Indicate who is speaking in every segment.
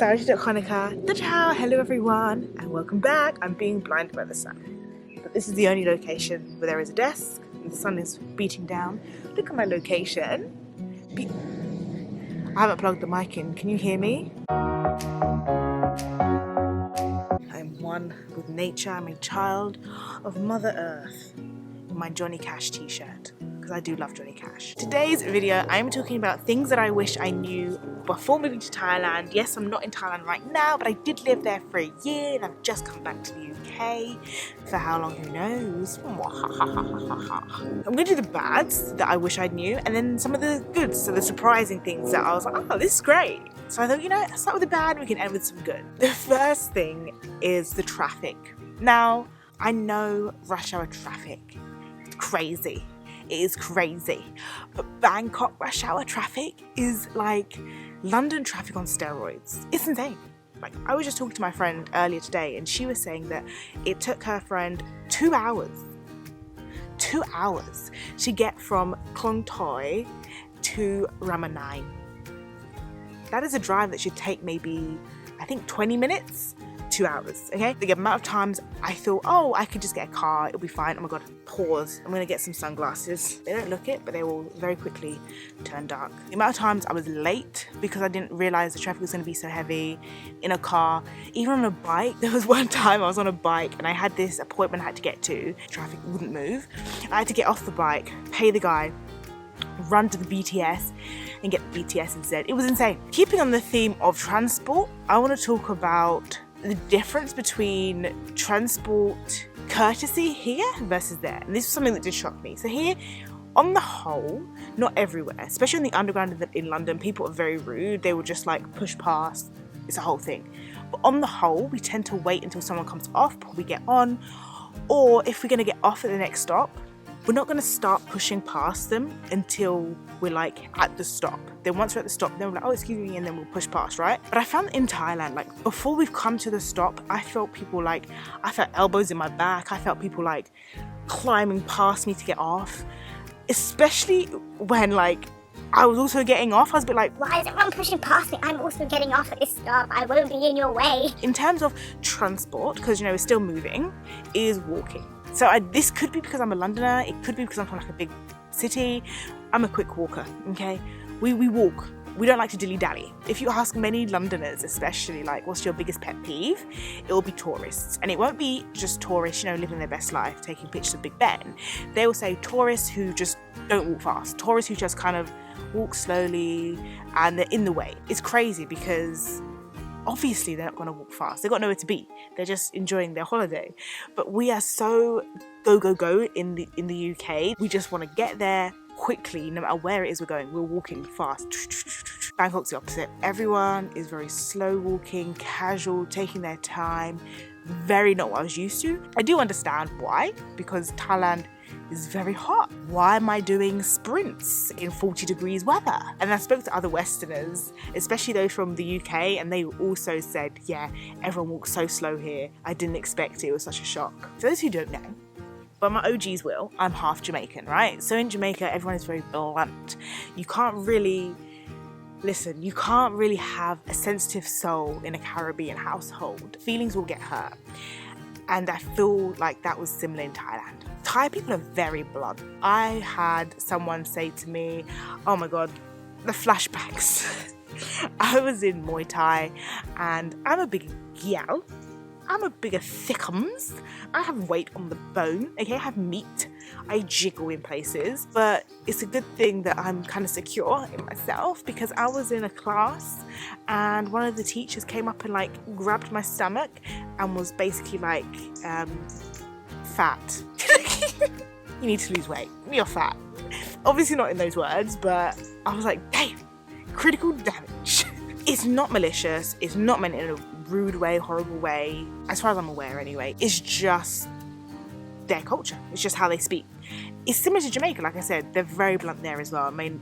Speaker 1: Hanukkah. Hello everyone and welcome back. I'm being blinded by the sun, but this is the only location where there is a desk and the sun is beating down. Look at my location. I haven't plugged the mic in. Can you hear me? I'm one with nature. I'm a child of Mother Earth in my Johnny Cash t-shirt, because I do love Johnny Cash. Today's video, I'm talking about things that I wish I knew before moving to Thailand. Yes, I'm not in Thailand right now, but I did live there for a year and I've just come back to the UK. For how long, who knows? I'm gonna do the bads that I wish I knew and then some of the goods, so the surprising things that I was like, oh, this is great. So I thought, you know, let's start with the bad and we can end with some good. The first thing is the traffic. Now, I know rush hour traffic, it's crazy. It is crazy, but Bangkok rush hour traffic is like London traffic on steroids. It's insane. Like, I was just talking to my friend earlier today and she was saying that it took her friend 2 hours to get from Klong Toi to Ramanai. That is a drive that should take maybe, I think, 20 minutes. 2 hours, okay? The amount of times I thought, oh, I could just get a car, it'll be fine. Oh my god, pause. I'm gonna get some sunglasses. They don't look it, but they will very quickly turn dark. The amount of times I was late because I didn't realize the traffic was gonna be so heavy in a car, even on a bike. There was one time I was on a bike and I had this appointment I had to get to. Traffic wouldn't move. I had to get off the bike, pay the guy, run to the BTS and get the BTS instead. It was insane. Keeping on the theme of transport, I want to talk about the difference between transport courtesy here versus there. And this was something that did shock me. So here, on the whole, not everywhere, especially in the underground in London, people are very rude. They will just like push past. It's a whole thing. But on the whole, we tend to wait until someone comes off before we get on. Or if we're going to get off at the next stop, we're not going to start pushing past them until we're like at the stop. Then once we're at the stop, then we're like, oh, excuse me, and then we'll push past, right? But I found in Thailand, like before we've come to the stop, I felt elbows in my back. I felt people like climbing past me to get off, especially when like I was also getting off. I was a bit like,
Speaker 2: why is everyone pushing past me? I'm also getting off at this stop. I won't be in your way.
Speaker 1: In terms of transport, because you know, we're still moving, is walking. So this could be because I'm a Londoner, it could be because I'm from like a big city. I'm a quick walker, okay? We walk. We don't like to dilly-dally. If you ask many Londoners, especially, like, what's your biggest pet peeve? It will be tourists. And it won't be just tourists, you know, living their best life, taking pictures of Big Ben. They will say tourists who just don't walk fast. Tourists who just kind of walk slowly and they're in the way. It's crazy because obviously they're not going to walk fast. They've got nowhere to be. They're just enjoying their holiday. But we are so go in the UK. We just want to get there quickly, no matter where it is we're going. We're walking fast. Bangkok's the opposite. Everyone is very slow walking, casual, taking their time. Very not what I was used to. I do understand why, because Thailand is very hot. Why am I doing sprints in 40 degrees weather? And I spoke to other Westerners, especially those from the UK, and they also said, yeah, everyone walks so slow here. I didn't expect it. It was such a shock. For those who don't know, but my OGs will, I'm half Jamaican, right? So in Jamaica, everyone is very blunt. You can't really have a sensitive soul in a Caribbean household. Feelings will get hurt. And I feel like that was similar in Thailand. Thai people are very blunt. I had someone say to me, oh my God, the flashbacks. I was in Muay Thai and I'm a big gal. I'm a bigger thickums. I have weight on the bone, okay? I have meat. I jiggle in places, but it's a good thing that I'm kind of secure in myself, because I was in a class and one of the teachers came up and like grabbed my stomach and was basically like, fat. You need to lose weight. You're fat. Obviously not in those words, but I was like, damn, critical damage. It's not malicious. It's not meant in a rude way, horrible way, as far as I'm aware anyway. It's just their culture. It's just how they speak. It's similar to Jamaica, like I said. They're very blunt there as well. I mean,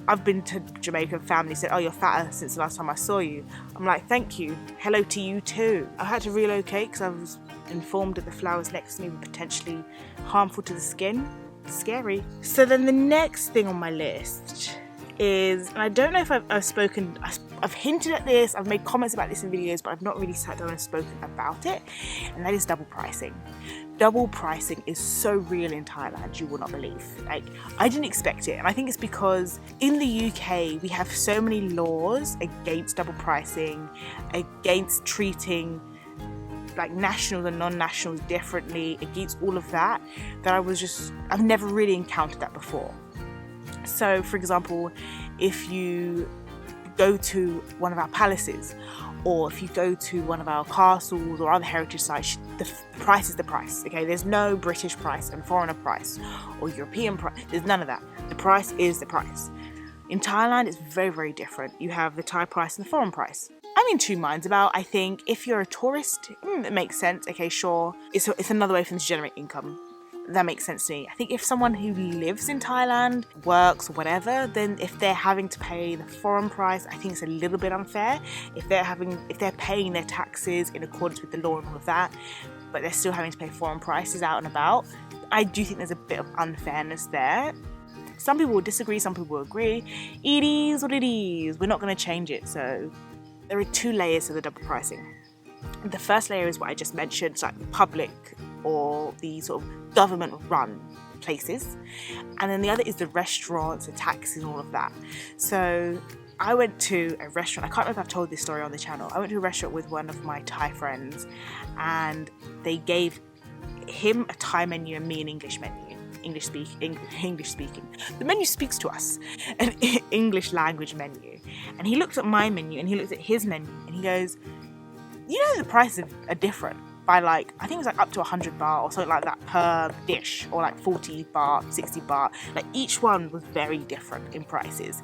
Speaker 1: I've been to Jamaican family said, oh, you're fatter since the last time I saw you. I'm like, thank you. Hello to you too. I had to relocate because I was informed that the flowers next to me were potentially harmful to the skin. Scary. So then the next thing on my list is, and I don't know if I've spoken, I've hinted at this, I've made comments about this in videos, but I've not really sat down and spoken about it, and that is double pricing. Double pricing is so real in Thailand, you will not believe. Like, I didn't expect it, and I think it's because in the UK we have so many laws against double pricing, against treating like nationals and non-nationals differently, against all of that, that I've never really encountered that before. So for example, if you go to one of our palaces, or if you go to one of our castles or other heritage sites, the price is the price, okay? There's no British price and foreigner price or European price. There's none of that. The price is the price. In Thailand, it's very, very different. You have the Thai price and the foreign price. I'm in two minds about, I think if you're a tourist, it makes sense. Okay, sure. It's another way for them to generate income. That makes sense to me. I think if someone who lives in Thailand, works or whatever, then if they're having to pay the foreign price, I think it's a little bit unfair. If they're paying their taxes in accordance with the law and all of that, but they're still having to pay foreign prices out and about, I do think there's a bit of unfairness there. Some people will disagree, some people will agree. It is what it is. We're not going to change it. So there are two layers to the double pricing. The first layer is what I just mentioned, it's like the public or the sort of government-run places. And then the other is the restaurants, the taxis and all of that. So I went to a restaurant, I can't remember if I've told this story on the channel. I went to a restaurant with one of my Thai friends, and they gave him a Thai menu and me an English menu. English speaking. The menu speaks to us, an English language menu. And he looked at my menu and he looked at his menu and he goes, you know, the prices are different by like, I think it was like up to 100 baht or something like that per dish, or like 40 baht, 60 baht. Like each one was very different in prices.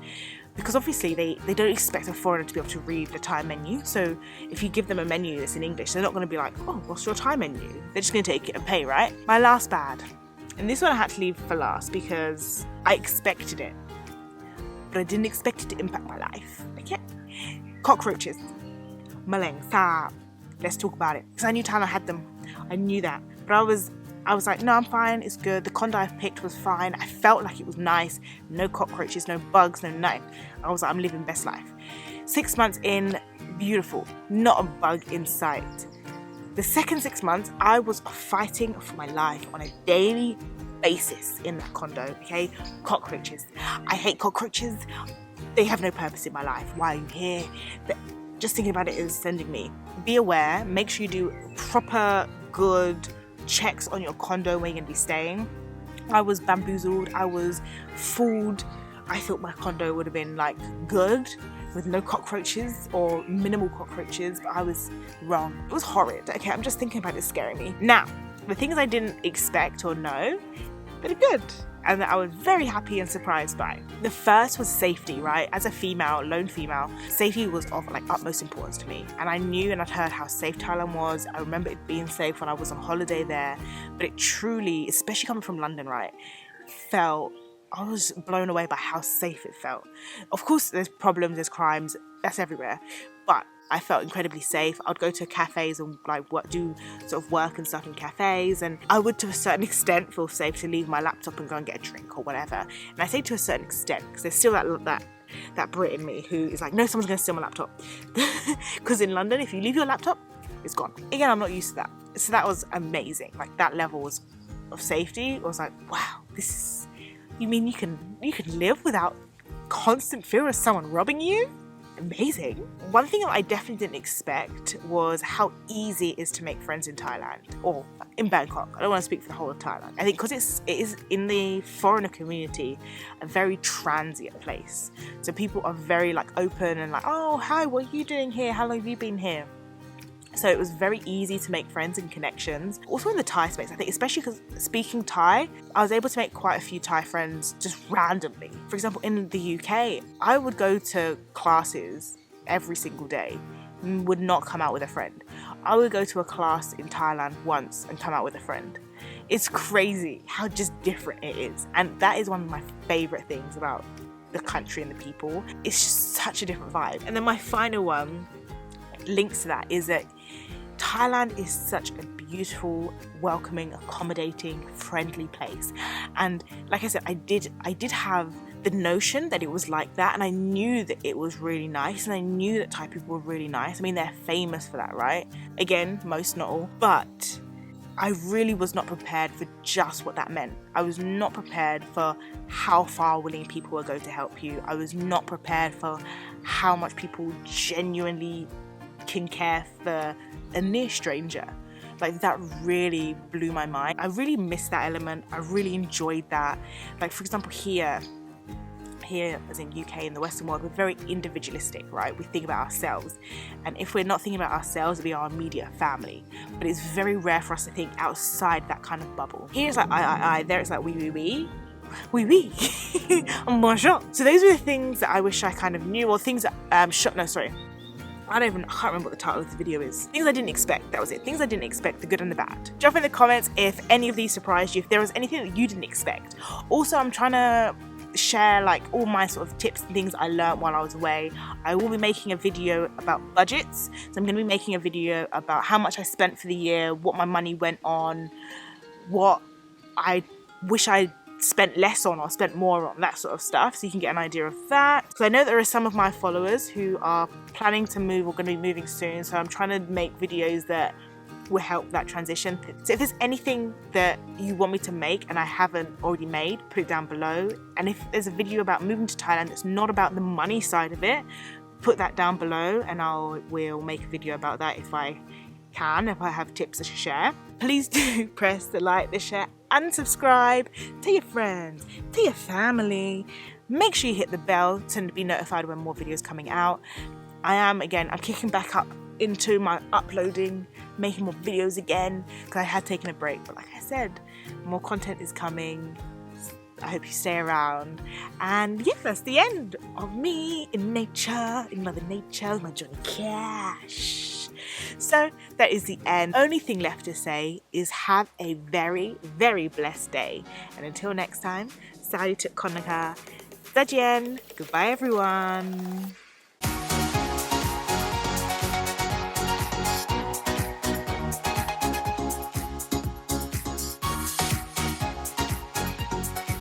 Speaker 1: Because obviously they don't expect a foreigner to be able to read the Thai menu. So if you give them a menu that's in English, they're not going to be like, oh, what's your Thai menu? They're just going to take it and pay, right? My last bad. And this one I had to leave for last because I expected it, but I didn't expect it to impact my life. Okay? Cockroaches. Maleng Saab. Let's talk about it. Because I knew Thailand had them. I knew that. But I was like, no, I'm fine. It's good. The condo I picked was fine. I felt like it was nice. No cockroaches, no bugs, no nothing. I was like, I'm living best life. 6 months in, beautiful. Not a bug in sight. The second 6 months, I was fighting for my life on a daily basis in that condo, okay? Cockroaches. I hate cockroaches. They have no purpose in my life. Why are you here? But just thinking about it is sending me. Be aware. Make sure you do proper, good checks on your condo where you're going to be staying. I was bamboozled. I was fooled. I thought my condo would have been like good with no cockroaches or minimal cockroaches, but I was wrong. It was horrid. Okay, I'm just thinking about it scaring me. Now, the things I didn't expect or know that are good and that I was very happy and surprised by. The first was safety, right? As a female, lone female, safety was of like utmost importance to me. And I knew and I'd heard how safe Thailand was. I remember it being safe when I was on holiday there, but it truly, especially coming from London, right, I was blown away by how safe it felt. Of course, there's problems, there's crimes, that's everywhere. But I felt incredibly safe. I would go to cafes and like do sort of work and stuff in cafes. And I would, to a certain extent, feel safe to leave my laptop and go and get a drink or whatever. And I say to a certain extent, because there's still that Brit in me who is like, no, someone's going to steal my laptop. Because in London, if you leave your laptop, it's gone. Again, I'm not used to that. So that was amazing. Like that level of safety. I was like, wow, you mean you can live without constant fear of someone robbing you? Amazing. One thing that I definitely didn't expect was how easy it is to make friends in Thailand or in Bangkok. I don't want to speak for the whole of Thailand. I think because it is in the foreigner community a very transient place. So people are very like open and like, oh, hi, what are you doing here? How long have you been here? So it was very easy to make friends and connections. Also in the Thai space, I think, especially because speaking Thai, I was able to make quite a few Thai friends just randomly. For example, in the UK, I would go to classes every single day and would not come out with a friend. I would go to a class in Thailand once and come out with a friend. It's crazy how just different it is. And that is one of my favorite things about the country and the people. It's just such a different vibe. And then my final one links to that is that Thailand is such a beautiful, welcoming, accommodating, friendly place. And like I said, I did have the notion that it was like that, and I knew that it was really nice, and I knew that Thai people were really nice. I mean, they're famous for that, right? Again, most, not all, but I really was not prepared for just what that meant. I was not prepared for how far willing people will go to help you. I was not prepared for how much people genuinely can care for a near stranger. Like, that really blew my mind. I really missed that element. I really enjoyed that. Like, for example, here as in UK, in the Western world, we're very individualistic, right? We think about ourselves, and if we're not thinking about ourselves, it'll be our immediate family. But it's very rare for us to think outside that kind of bubble. Here it's like I, there it's like oui, bonjour. So those were the things that I wish I kind of knew, or things that I can't remember what the title of the video is. Things I didn't expect, that was it. Things I didn't expect, the good and the bad. Drop in the comments if any of these surprised you, if there was anything that you didn't expect. Also, I'm trying to share like all my sort of tips and things I learned while I was away. I will be making a video about budgets, so I'm going to be making a video about how much I spent for the year, what my money went on, what I wish I spent less on or spent more on, that sort of stuff, so you can get an idea of that. So I know there are some of my followers who are planning to move or going to be moving soon, so I'm trying to make videos that will help that transition. So if there's anything that you want me to make and I haven't already made, put it down below. And if there's a video about moving to Thailand that's not about the money side of it, put that down below, and we'll make a video about that if I have tips to share. Please do press the like, the share and subscribe. Tell your friends, tell your family. Make sure you hit the bell to be notified when more videos coming out. I'm kicking back up into my uploading, making more videos again, because I had taken a break, but like I said, more content is coming. I hope you stay around. And yeah, that's the end of me in nature, in Mother Nature, my Johnny Cash. So that is the end. Only thing left to say is have a very, very blessed day. And until next time, Salut Konaka, Zajien, goodbye everyone.